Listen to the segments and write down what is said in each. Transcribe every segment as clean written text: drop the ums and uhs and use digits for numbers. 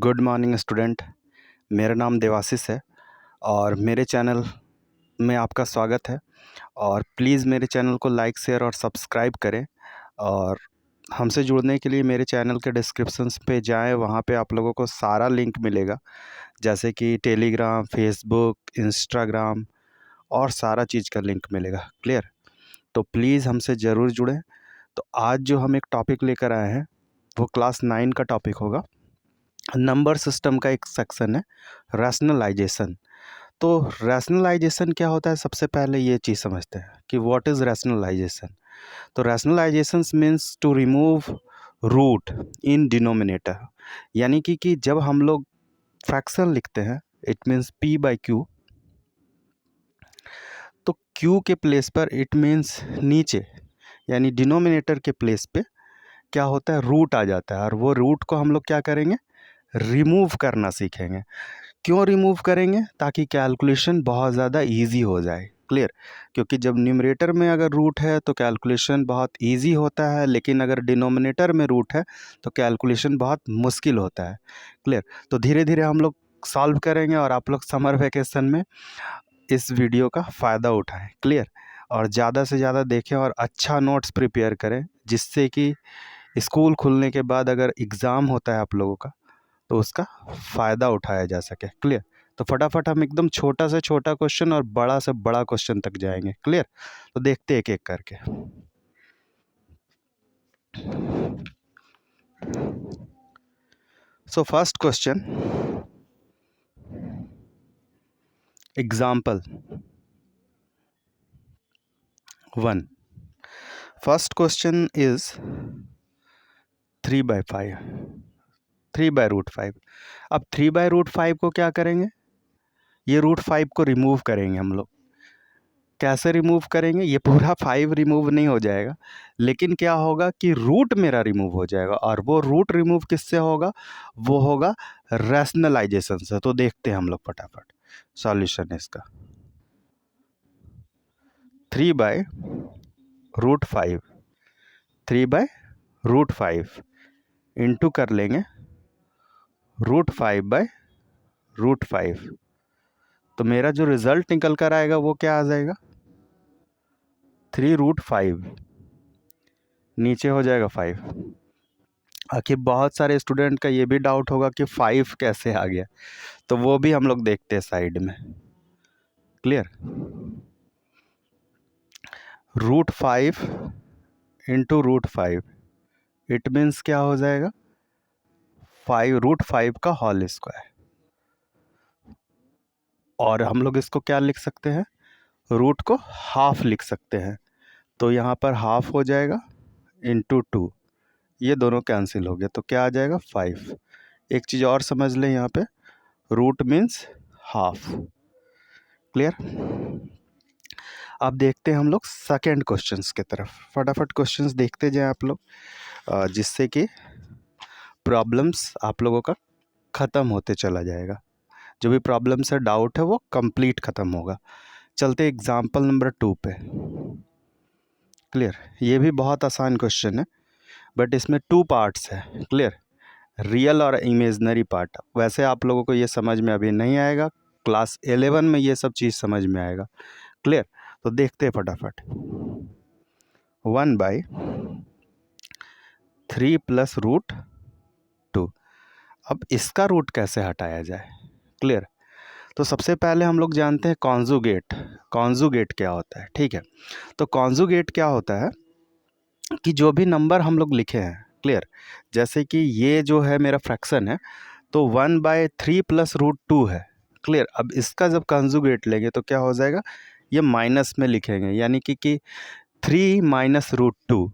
Good morning student. मेरा नाम देवाशीष है और मेरे चैनल में आपका स्वागत है। और प्लीज़ मेरे चैनल को लाइक शेयर और सब्सक्राइब करें। और हमसे जुड़ने के लिए मेरे चैनल के डिस्क्रिप्शंस पे जाएं, वहाँ पे आप लोगों को सारा लिंक मिलेगा, जैसे कि टेलीग्राम, फेसबुक, इंस्टाग्राम और सारा चीज़ का लिंक मिलेगा। क्लियर? तो प्लीज़ हमसे ज़रूर जुड़ें। तो आज जो हम एक टॉपिक लेकर आए हैं वो क्लास 9 का टॉपिक होगा। नंबर सिस्टम का एक सेक्शन है रैशनलाइजेशन। तो रैशनलाइजेशन क्या होता है, सबसे पहले ये चीज़ समझते हैं कि व्हाट इज़ रैशनलाइजेशन। तो rationalisation means to remove root in denominator, यानी कि जब हम लोग फ्रैक्शन लिखते हैं, it means p by Q, तो q के प्लेस पर इट मीन्स नीचे यानी डिनोमिनेटर के प्लेस पे क्या होता है, रूट आ जाता है। और वो रूट को हम लोग क्या करेंगे, रिमूव करना सीखेंगे। क्यों रिमूव करेंगे? ताकि कैलकुलेशन बहुत ज़्यादा इजी हो जाए। क्लियर? क्योंकि जब न्यूमरेटर में अगर रूट है तो कैलकुलेशन बहुत इजी होता है, लेकिन अगर डिनोमिनेटर में रूट है तो कैलकुलेशन बहुत मुश्किल होता है। क्लियर? तो धीरे धीरे हम लोग सॉल्व करेंगे और आप लोग समर वैकेशन में इस वीडियो का फ़ायदा उठाएं। क्लियर? और ज़्यादा से ज़्यादा देखें और अच्छा नोट्स प्रिपेयर करें, जिससे कि स्कूल खुलने के बाद अगर एग्ज़ाम होता है आप लोगों का तो उसका फ़ायदा उठाया जा सके। क्लियर? तो फटाफट हम एकदम छोटा से छोटा क्वेश्चन और बड़ा से बड़ा क्वेश्चन तक जाएंगे। क्लियर? तो देखते एक एक करके। So first question, example 1। First question is 3/5, 3/√5। अब 3/√5 को क्या करेंगे, ये √5 को रिमूव करेंगे हम लोग। कैसे रिमूव करेंगे? ये पूरा 5 रिमूव नहीं हो जाएगा, लेकिन क्या होगा कि रूट मेरा रिमूव हो जाएगा। और वो रूट रिमूव किससे होगा? वो होगा रैशनलाइजेशन से। तो देखते हैं हम लोग फटाफट सॉल्यूशन इसका। 3/√5, 3/√5 इंटू कर लेंगे √5/√5। तो मेरा जो रिजल्ट निकल कर आएगा वो क्या आ जाएगा, 3√5 नीचे हो जाएगा 5। आखिर बहुत सारे स्टूडेंट का ये भी डाउट होगा कि 5 कैसे आ गया, तो वो भी हम लोग देखते हैं साइड में। क्लियर? √5 इंटू √5 इट मीन्स क्या हो जाएगा, 5 √5 का होल स्क्वायर। और हम लोग इसको क्या लिख सकते हैं, रूट को हाफ लिख सकते हैं। तो यहाँ पर हाफ हो जाएगा इंटू 2, ये दोनों कैंसिल हो गया, तो क्या आ जाएगा 5। एक चीज़ और समझ लें, यहाँ पे रूट मीन्स हाफ। क्लियर? अब देखते हैं हम लोग सेकेंड क्वेश्चंस की तरफ। फटाफट क्वेश्चंस देखते जाएं आप लोग, जिससे कि प्रॉब्लम्स आप लोगों का ख़त्म होते चला जाएगा। जो भी प्रॉब्लम्स है, डाउट है, वो कंप्लीट ख़त्म होगा। चलते एग्जाम्पल नंबर 2 पे। क्लियर? ये भी बहुत आसान क्वेश्चन है, बट इसमें 2 पार्ट्स है। क्लियर? रियल और इमेजनरी पार्ट। वैसे आप लोगों को ये समझ में अभी नहीं आएगा, क्लास 11 में ये सब चीज़ समझ में आएगा। क्लियर? तो देखते हैं फटाफट। 1/3 + √2। अब इसका रूट कैसे हटाया जाए? क्लियर? तो सबसे पहले हम लोग जानते हैं कॉन्जुगेट। कॉन्जुगेट क्या होता है? ठीक है, तो कॉन्जुगेट क्या होता है कि जो भी नंबर हम लोग लिखे हैं, क्लियर, जैसे कि ये जो है मेरा फ्रैक्शन है, तो 1/3 + √2 है। क्लियर? अब इसका जब कॉन्जुगेट लेंगे तो क्या हो जाएगा, ये माइनस में लिखेंगे, यानी कि 3 - √2,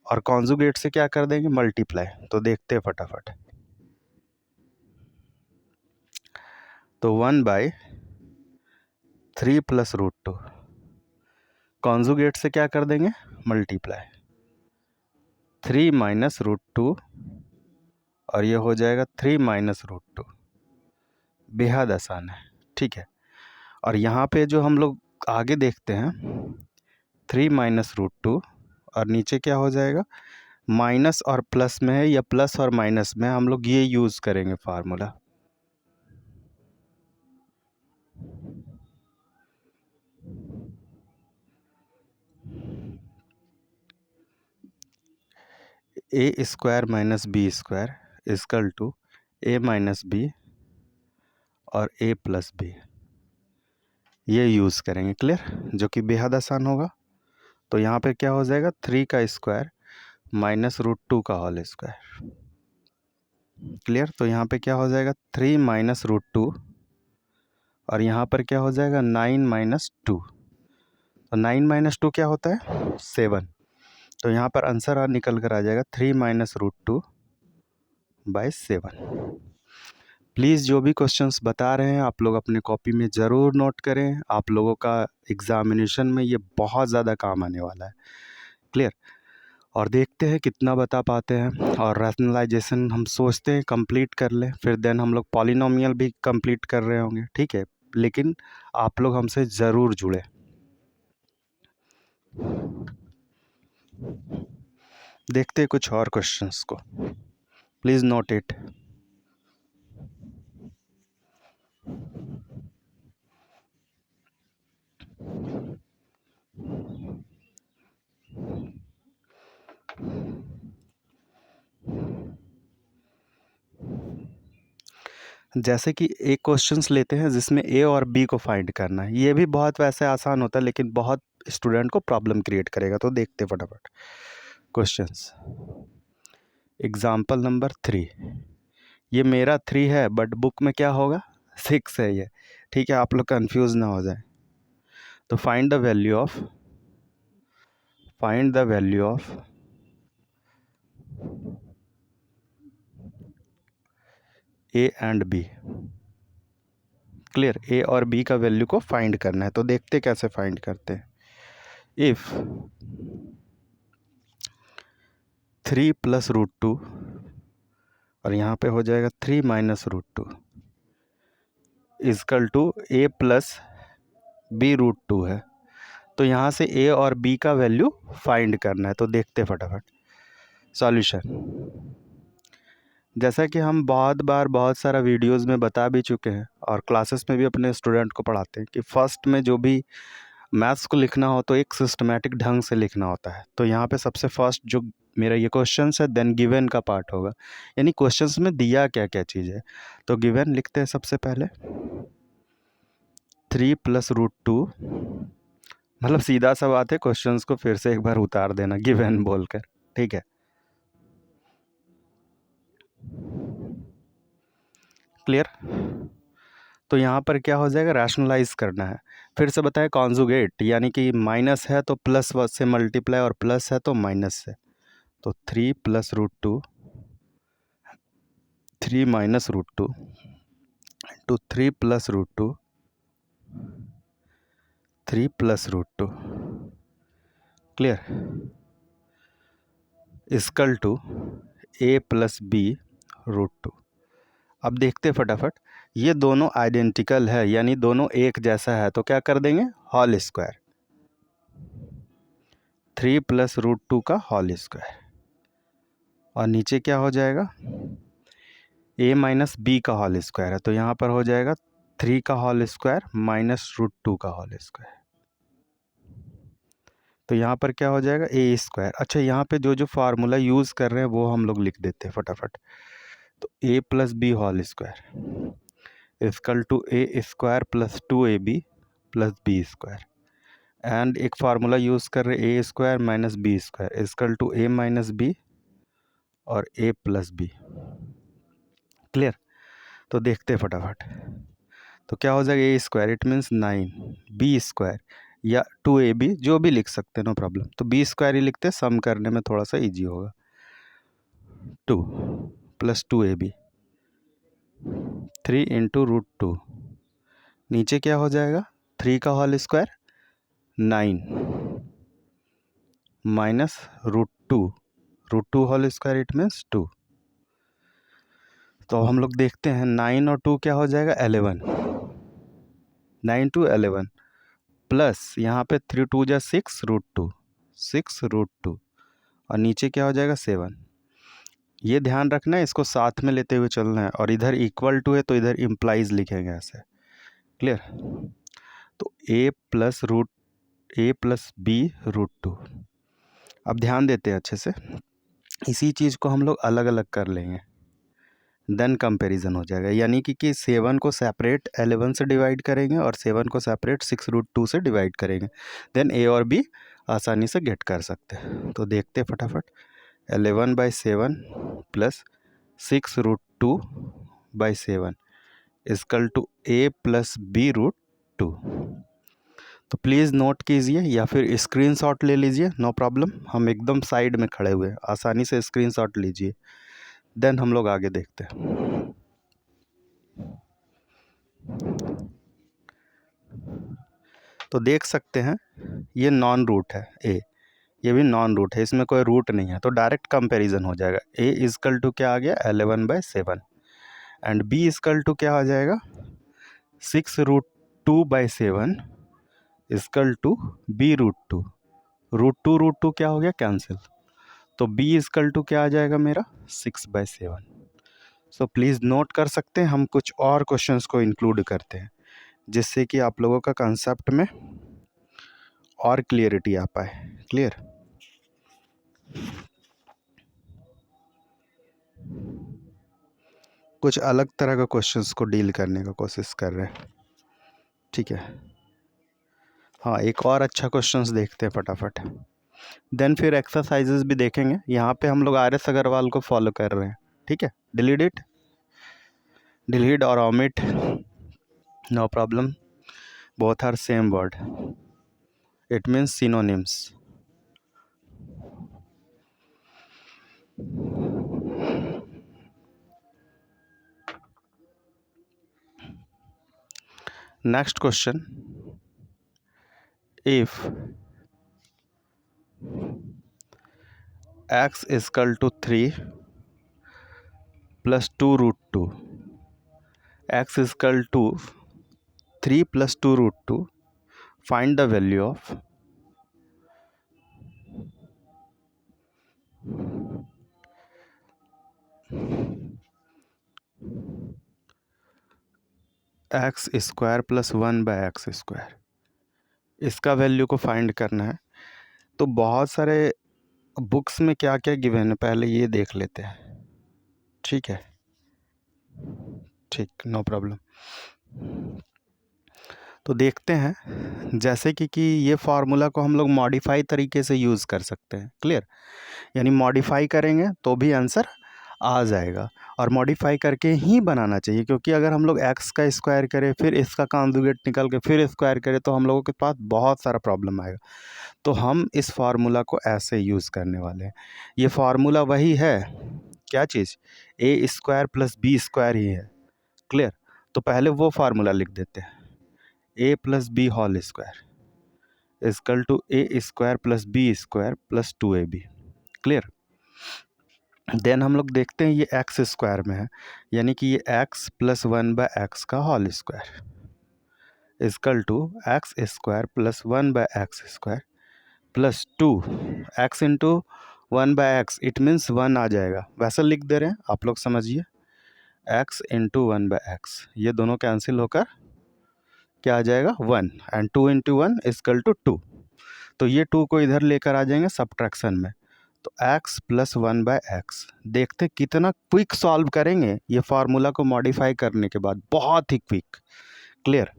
और कॉन्जुगेट से क्या कर देंगे, मल्टीप्लाई। तो देखते हैं फटाफट। तो 1/3 + √2 कॉन्जुगेट से क्या कर देंगे, मल्टीप्लाई। 3 - √2 और ये हो जाएगा 3 - √2। बेहद आसान है। ठीक है, और यहाँ पे जो हम लोग आगे देखते हैं, 3 - √2 और नीचे क्या हो जाएगा, माइनस और प्लस में है या प्लस और माइनस में, हम लोग ये यूज़ करेंगे formula. A square minus B square is equal to A minus B और ए प्लस बी, ये यूज़ करेंगे। क्लियर? जो कि बेहद आसान होगा। तो यहाँ पे क्या हो जाएगा, 3 का स्क्वायर माइनस रूट 2 का होल स्क्वायर। क्लियर? तो यहाँ पे क्या हो जाएगा, 3 माइनस रूट 2 और यहाँ पर क्या हो जाएगा 9 माइनस 2। तो 9 माइनस 2 क्या होता है, 7। तो यहाँ पर आंसर निकल कर आ जाएगा 3 माइनस रूट 2 बाई 7। प्लीज़ जो भी क्वेश्चंस बता रहे हैं आप लोग अपने कॉपी में ज़रूर नोट करें। आप लोगों का एग्ज़ामिनेशन में ये बहुत ज़्यादा काम आने वाला है। क्लियर? और देखते हैं कितना बता पाते हैं। और रैशनलाइजेशन हम सोचते हैं कंप्लीट कर लें, फिर देन हम लोग पॉलिनोमियल भी कंप्लीट कर रहे होंगे। ठीक है, लेकिन आप लोग हमसे ज़रूर जुड़े। देखते हैं कुछ और क्वेश्चंस को। Please note it. जैसे कि एक क्वेश्चंस लेते हैं जिसमें ए और बी को फाइंड करना है। ये भी बहुत वैसे आसान होता है, लेकिन बहुत स्टूडेंट को प्रॉब्लम क्रिएट करेगा। तो देखते फटाफट क्वेश्चंस। एग्जाम्पल नंबर 3, ये मेरा 3 है बट बुक में क्या होगा 6 है ये। ठीक है, आप लोग कंफ्यूज ना हो जाए। तो find the value of A and B. Clear? A और बी का वैल्यू को फाइंड करना है। तो देखते कैसे फाइंड करते हैं। इफ 3 प्लस रूट 2 और यहाँ पे हो जाएगा 3 minus root 2 equal to A plus B root 2 है। तो यहाँ से ए और बी का वैल्यू फाइंड करना है। तो देखते फटाफट सॉल्यूशन। जैसा कि हम बहुत बार बहुत सारा वीडियोस में बता भी चुके हैं और क्लासेस में भी अपने स्टूडेंट को पढ़ाते हैं कि फर्स्ट में जो भी मैथ्स को लिखना हो तो एक सिस्टमेटिक ढंग से लिखना होता है। तो यहाँ पे सबसे फर्स्ट जो मेरा ये क्वेश्चन है देन गिवन का पार्ट होगा, यानी क्वेश्चंस में दिया क्या क्या चीज़ है। तो गिवन लिखते हैं सबसे पहले 3 प्लस रूट 2, मतलब सीधा सा बात है, क्वेश्चंस को फिर से एक बार उतार देना गिवन बोलकर। ठीक है, क्लियर? तो यहाँ पर क्या हो जाएगा, रैशनलाइज करना है। फिर से बताएं कॉन्जुगेट, यानी कि माइनस है तो प्लस से मल्टीप्लाई और प्लस है तो माइनस से। तो 3 plus root 2 3 minus root 2 to 3 plus root 2 3 plus root 2। Clear? Equal to A plus B root 2। अब देखते फटाफट, ये दोनों आइडेंटिकल है यानी दोनों एक जैसा है। तो क्या कर देंगे, होल स्क्वायर, 3 प्लस रूट 2 का होल स्क्वायर। और नीचे क्या हो जाएगा, ए माइनस बी का होल स्क्वायर है। तो यहाँ पर हो जाएगा 3 का होल स्क्वायर माइनस रूट 2 का होल स्क्वायर। तो यहाँ पर क्या हो जाएगा, ए स्क्वायर। अच्छा, यहाँ पे जो जो फार्मूला यूज़ कर रहे हैं वो हम लोग लिख देते हैं फटाफट। तो A plus B whole square is equal to A square plus 2ab plus B square. And एक फार्मूला यूज़ कर रहे हैं A square minus B square is equal to A minus B और ए प्लस बी। क्लियर? तो देखते हैं फटाफट। तो क्या हो जाएगा, A square it means 9, B square या 2ab जो भी लिख सकते हैं, नो प्रॉब्लम। तो बी स्क्वायर ही लिखते हैं, सम करने में थोड़ा सा इजी होगा। 2 प्लस 2ab 3 इंटू रूट 2। नीचे क्या हो जाएगा, 3 का whole square 9 minus root 2 whole square it means 2। तो हम लोग देखते हैं 9 और 2 क्या हो जाएगा 11, 9 to 11 प्लस यहाँ पे 3 2 जा 6 रूट 2 6 रूट 2 और नीचे क्या हो जाएगा 7। ये ध्यान रखना है, इसको साथ में लेते हुए चलना है। और इधर इक्वल टू है तो इधर इम्प्लाइज लिखेंगे ऐसे। क्लियर? तो a+b√2। अब ध्यान देते हैं अच्छे से, इसी चीज़ को हम लोग अलग अलग कर लेंगे, देन कंपैरिजन हो जाएगा। यानी कि 7 को सेपरेट 11 से डिवाइड करेंगे और 7 को सेपरेट 6√2 से डिवाइड करेंगे, देन ए और बी आसानी से गेट कर सकते हैं। तो देखते फटाफट, 11/7 प्लस 6√2/7 इक्वल टू a+b√2। तो प्लीज़ नोट कीजिए या फिर स्क्रीनशॉट ले लीजिए, नो प्रॉब्लम। हम एकदम साइड में खड़े हुए हैं, आसानी से स्क्रीनशॉट लीजिए, देन हम लोग आगे देखते हैं। तो देख सकते हैं ये नॉन रूट है ए, ये भी नॉन रूट है, इसमें कोई रूट नहीं है, तो डायरेक्ट कंपैरिजन हो जाएगा। ए इक्वल टू क्या आ गया 11/7 एंड बी इक्वल टू क्या आ जाएगा 6√2/7 इक्वल टू b√2। √2 क्या हो गया कैंसिल, तो b इक्वल टू क्या आ जाएगा मेरा 6/7। सो प्लीज़ नोट कर सकते हैं, हम कुछ और क्वेश्चंस को इंक्लूड करते हैं जिससे कि आप लोगों का कंसेप्ट में और क्लियरिटी आ पाए। क्लियर? कुछ अलग तरह का क्वेश्चंस को डील करने का कोशिश कर रहे हैं, ठीक है। हाँ, एक और अच्छा क्वेश्चंस देखते हैं फटाफट, देन फिर एक्सरसाइजेस भी देखेंगे। यहाँ पे हम लोग RS अग्रवाल को फॉलो कर रहे हैं, ठीक है। डिलीट और omit, no problem, both are same word, it means synonyms. Next question, if x equal to 3 plus 2√2, x equal to 3 plus 2√2, find the value of x square plus 1/x²। इसका value को find करना है। तो बहुत सारे books में क्या क्या गिवन है पहले ये देख लेते हैं, ठीक है। ठीक, नो प्रॉब्लम। तो देखते हैं, जैसे कि ये फार्मूला को हम लोग मॉडिफाई तरीके से यूज़ कर सकते हैं। क्लियर? यानी मॉडिफाई करेंगे तो भी आंसर आ जाएगा, और मॉडिफाई करके ही बनाना चाहिए, क्योंकि अगर हम लोग x का स्क्वायर करें फिर इसका कॉन्जुगेट निकल के फिर स्क्वायर करें तो हम लोगों के पास बहुत सारा प्रॉब्लम आएगा। तो हम इस फार्मूला को ऐसे यूज़ करने वाले हैं। ये फार्मूला वही है, क्या चीज़, a² प्लस b² ही है। क्लियर? तो पहले वो फार्मूला लिख देते हैं, a+b² equal to a² plus b² plus 2ab। Clear? Then हम लोग देखते हैं ये x² में है, यानी कि ये x प्लस 1/x का whole square equal to x² plus 1/x² plus 2 x into 1/x, it means 1 आ जाएगा, वैसा लिख दे रहे हैं आप लोग, समझिए x इंटू 1/x, ये दोनों कैंसिल होकर क्या आ जाएगा 1, एंड 2 इंटू 1 इक्वल टू 2। तो ये 2 को इधर लेकर आ जाएंगे सब्ट्रैक्शन में, तो x प्लस 1/x। देखते कितना क्विक सॉल्व करेंगे ये फार्मूला को मॉडिफाई करने के बाद, बहुत ही quick. Clear?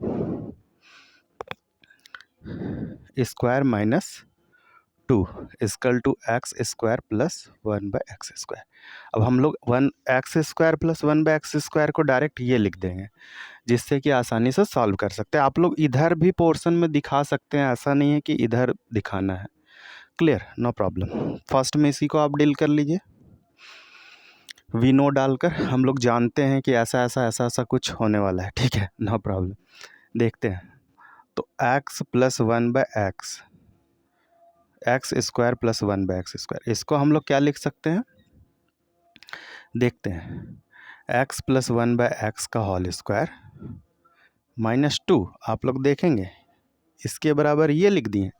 Square minus 2 equal to x² plus 1/x²। अब हम लोग 1x² प्लस 1/x² को डायरेक्ट ये लिख देंगे, जिससे कि आसानी से सॉल्व कर सकते हैं। आप लोग इधर भी पोर्शन में दिखा सकते हैं, ऐसा नहीं है कि इधर दिखाना है। क्लियर? No problem. फर्स्ट में इसी को आप डील कर लीजिए, वी नो डालकर। हम लोग जानते हैं कि ऐसा ऐसा ऐसा ऐसा कुछ होने वाला है, ठीक है, नो प्रॉब्लम। देखते हैं, तो x plus 1/x, x² plus 1/x², इसको हम लोग क्या लिख सकते हैं, देखते हैं, x प्लस 1/x का होल स्क्वायर माइनस 2, आप लोग देखेंगे इसके बराबर ये लिख दिए।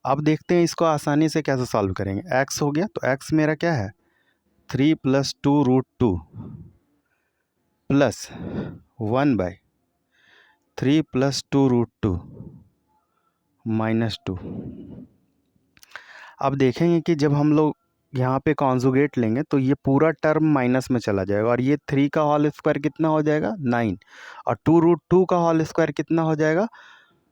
अब देखते हैं इसको आसानी से कैसे सॉल्व करेंगे। x हो गया, तो x मेरा क्या है 3 + 2√2 प्लस 1/3 + 2√2 -2। अब देखेंगे कि जब हम लोग यहाँ पे कॉन्जुगेट लेंगे तो ये पूरा टर्म माइनस में चला जाएगा, और ये 3 का होल स्क्वायर कितना हो जाएगा 9, और 2√2 का होल स्क्वायर कितना हो जाएगा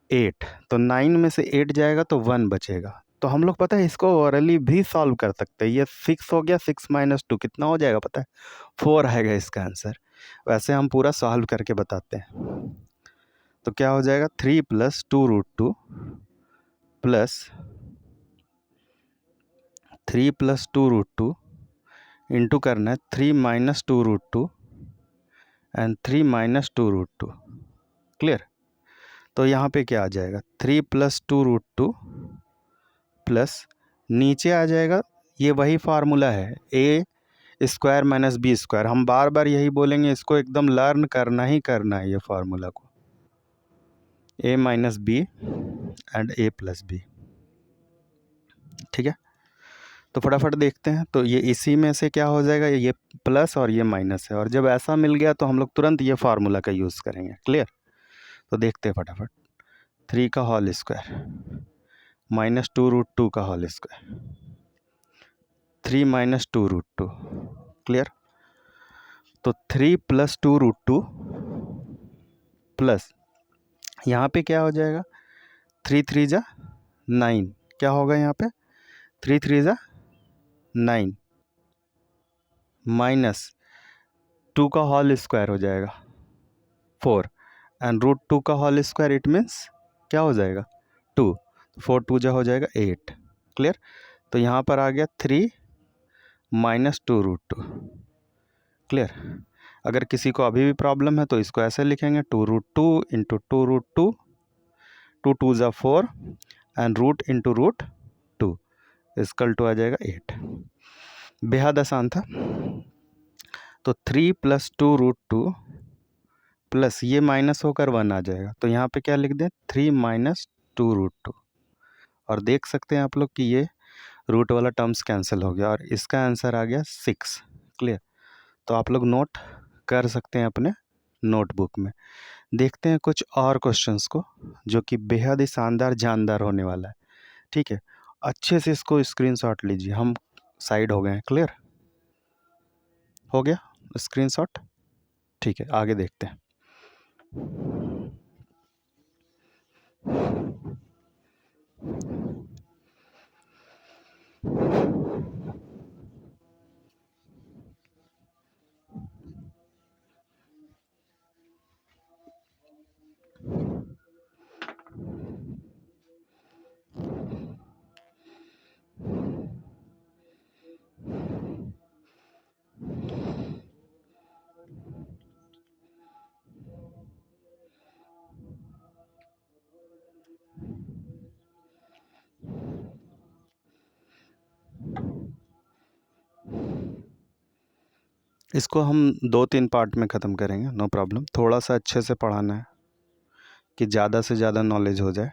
8। तो 9 में से 8 जाएगा तो 1 बचेगा। तो हम लोग पता है इसको ओरली भी सॉल्व कर सकते हैं। ये 6 हो गया, 6 - 2 कितना हो जाएगा पता है 4 आएगा इसका आंसर। वैसे हम पूरा सॉल्व करके बताते हैं। तो क्या हो जाएगा 3 + 2√2 प्लस 3 + 2√2 इंटू करना है 3 - 2√2 एंड 3 - 2√2। क्लियर। तो यहाँ पे क्या आ जाएगा 3 + 2√2 प्लस नीचे आ जाएगा, ये वही फार्मूला है a² - b²। हम बार बार यही बोलेंगे, इसको एकदम लर्न करना ही करना है ये फार्मूला को, a - b and a + b। ठीक है, तो फटाफट देखते हैं। तो ये इसी में से क्या हो जाएगा, ये प्लस और ये माइनस है, और जब ऐसा मिल गया तो हम लोग तुरंत ये फार्मूला का यूज़ करेंगे। क्लियर। तो देखते हैं फटाफट। 3 का होल स्क्वायर - 2√2 का होल स्क्वायर 3 - 2√2। क्लियर। तो 3 + 2√2 प्लस यहाँ पे क्या हो जाएगा 3 3 जा 9। क्या होगा यहाँ पे 3 3 जा 9 माइनस 2 का होल स्क्वायर हो जाएगा 4 एंड √2 का होल स्क्वायर इट मीन्स क्या हो जाएगा 2। 4 2 जा हो जाएगा 8। क्लियर। तो यहाँ पर आ गया 3 - 2√2। क्लियर। अगर किसी को अभी भी प्रॉब्लम है तो इसको ऐसे लिखेंगे 2√2 इंटू 2√2, 2 2 जा 4 and root into √2 is equal to आ जाएगा 8। बेहद आसान था। तो 3 + 2√2 प्लस ये माइनस होकर 1 आ जाएगा, तो यहाँ पे क्या लिख दें 3 - 2√2। और देख सकते हैं आप लोग कि ये रूट वाला टर्म्स कैंसिल हो गया और इसका आंसर आ गया 6। क्लियर। तो आप लोग नोट कर सकते हैं अपने नोटबुक में। देखते हैं कुछ और क्वेश्चंस को जो कि बेहद ही शानदार जानदार होने वाला है। ठीक है, अच्छे से इसको स्क्रीनशॉट लीजिए। हम साइड हो गए हैं। क्लियर हो गया स्क्रीनशॉट। ठीक है, आगे देखते हैं। इसको हम 2-3 पार्ट में ख़त्म करेंगे, नो प्रॉब्लम। थोड़ा सा अच्छे से पढ़ाना है कि ज़्यादा से ज़्यादा नॉलेज हो जाए।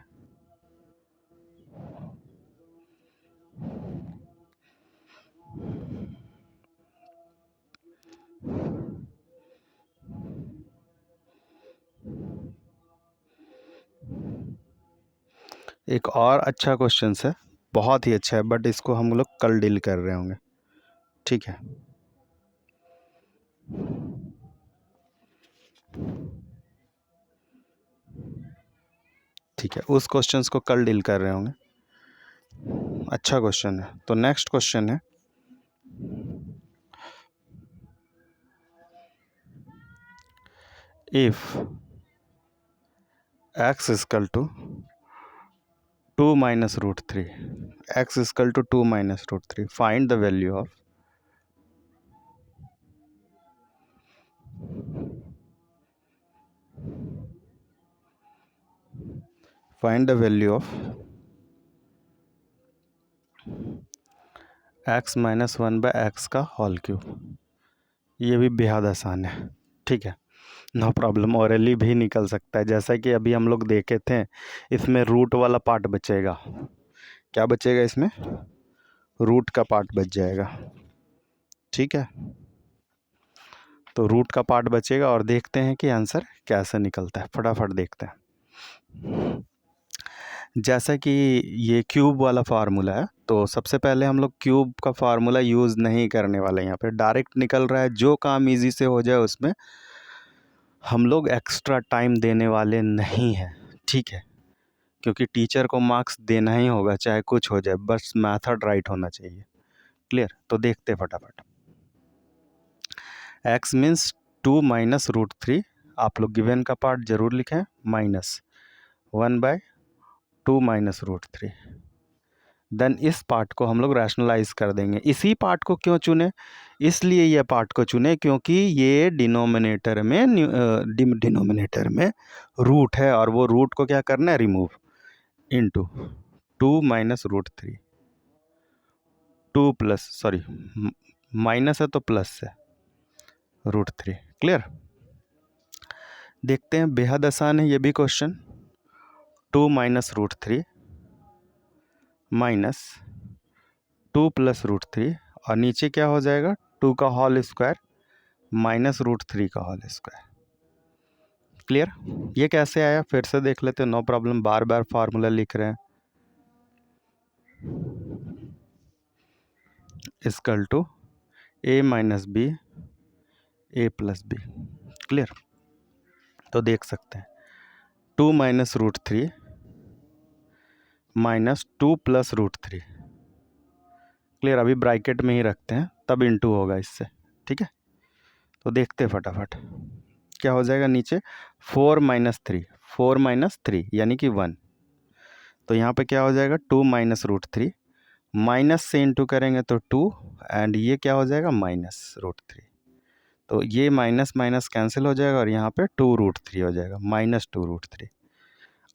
एक और अच्छा क्वेश्चन है, बहुत ही अच्छा है, बट इसको हम लोग कल डील कर रहे होंगे। ठीक है, ठीक है, उस क्वेश्चंस को कल डील कर रहे होंगे। अच्छा क्वेश्चन है। तो नेक्स्ट क्वेश्चन है, if x equal to 2 - √3, x equal to 2 - √3, find the value of x - 1/x का होल क्यूब। ये भी बेहद आसान है। ठीक है, नो प्रॉब्लम, ओरली भी निकल सकता है। जैसा कि अभी हम लोग देखे थे, इसमें रूट वाला पार्ट बचेगा क्या बचेगा इसमें, रूट का पार्ट बच जाएगा। ठीक है, तो रूट का पार्ट बचेगा और देखते हैं कि आंसर कैसे निकलता है, फटाफट देखते हैं। जैसा कि ये क्यूब वाला फार्मूला है, तो सबसे पहले हम लोग क्यूब का फार्मूला यूज़ नहीं करने वाले, यहाँ पे डायरेक्ट निकल रहा है, जो काम इजी से हो जाए उसमें हम लोग एक्स्ट्रा टाइम देने वाले नहीं हैं। ठीक है, क्योंकि टीचर को मार्क्स देना ही होगा चाहे कुछ हो जाए, बस मेथड राइट होना चाहिए। क्लियर, तो देखते हैं फटाफट। x मीन्स 2 माइनस रूट 3, आप लोग गिवन का पार्ट जरूर लिखें, माइनस 1/2 माइनस रूट 3। देन इस पार्ट को हम लोग रैशनलाइज कर देंगे। इसी पार्ट को क्यों चुने, इसलिए ये पार्ट को चुने क्योंकि ये डिनोमिनेटर में रूट है, और वो रूट को क्या करना है, remove, into 2 minus root 3, 2 plus, sorry minus है तो प्लस है, रूट 3। क्लियर, देखते हैं, बेहद आसान है ये भी question. 2 minus root 3 minus 2 plus root 3, और नीचे क्या हो जाएगा, 2 का होल स्क्वायर माइनस रूट 3 का होल स्क्वायर। क्लियर, ये कैसे आया फिर से देख लेते हैं, नो प्रॉब्लम, बार बार फार्मूला लिख रहे हैं। Equal to a minus B a plus B. Clear, तो देख सकते हैं 2 minus root 3 minus 2 plus root 3। Clear, अभी ब्रैकेट में ही रखते हैं, तब इनटू होगा इससे। ठीक है, तो देखते हैं फटाफट क्या हो जाएगा। नीचे 4 माइनस 3, 4 माइनस 3 यानी कि 1, तो यहाँ पे क्या हो जाएगा, 2 माइनस रूट 3, माइनस से इंटू करेंगे तो 2, एंड ये क्या हो जाएगा, माइनस रूट 3, तो ये माइनस माइनस कैंसिल हो जाएगा और यहाँ पे 2 रूट 3 हो जाएगा, माइनस 2 रूट 3।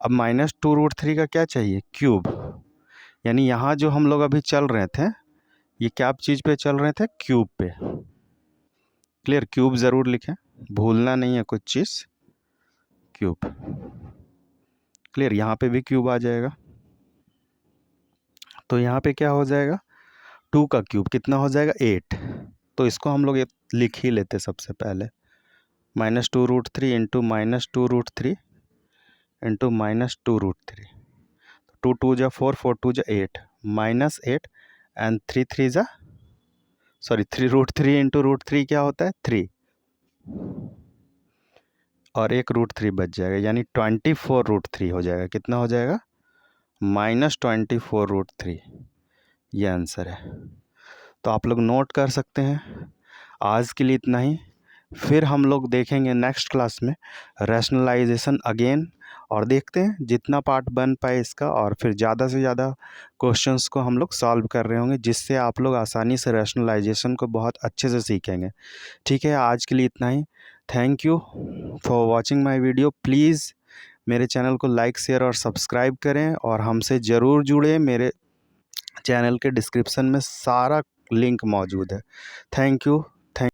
अब माइनस 2 रूट 3 का क्या चाहिए, क्यूब, यानी यहाँ जो हम लोग अभी चल रहे थे, ये क्या चीज़ पे चल रहे थे, क्यूब पे। क्लियर, क्यूब ज़रूर लिखें, भूलना नहीं है कुछ चीज़, क्यूब। क्लियर, यहाँ पे भी क्यूब आ जाएगा, तो यहाँ पे क्या हो जाएगा, 2 का क्यूब कितना हो जाएगा, 8, तो इसको हम लोग लिख ही लेते सबसे पहले, minus 2 root 3 into minus 2 root 3 into minus 2 root 3, 2 2 जा 4, 4 2 जा 8, माइनस 8 एंड 3 3 जा, सॉरी 3 रूट 3 इंटू रूट 3 क्या होता है, 3, और एक रूट 3 बच जाएगा, यानी 24 रूट 3 हो जाएगा। कितना हो जाएगा, माइनस 24 रूट 3, ये आंसर है। तो आप लोग नोट कर सकते हैं। आज के लिए इतना ही, फिर हम लोग देखेंगे नेक्स्ट क्लास में रैशनलाइजेशन अगेन, और देखते हैं जितना पार्ट बन पाए इसका, और फिर ज़्यादा से ज़्यादा क्वेश्चंस को हम लोग सॉल्व कर रहे होंगे, जिससे आप लोग आसानी से रैशनलाइजेशन को बहुत अच्छे से सीखेंगे। ठीक है, आज के लिए इतना ही। Thank you for watching my video. Please मेरे चैनल को लाइक, शेयर और सब्सक्राइब करें, और हमसे ज़रूर जुड़ें। मेरे चैनल के डिस्क्रिप्शन में सारा लिंक मौजूद है। Thank you.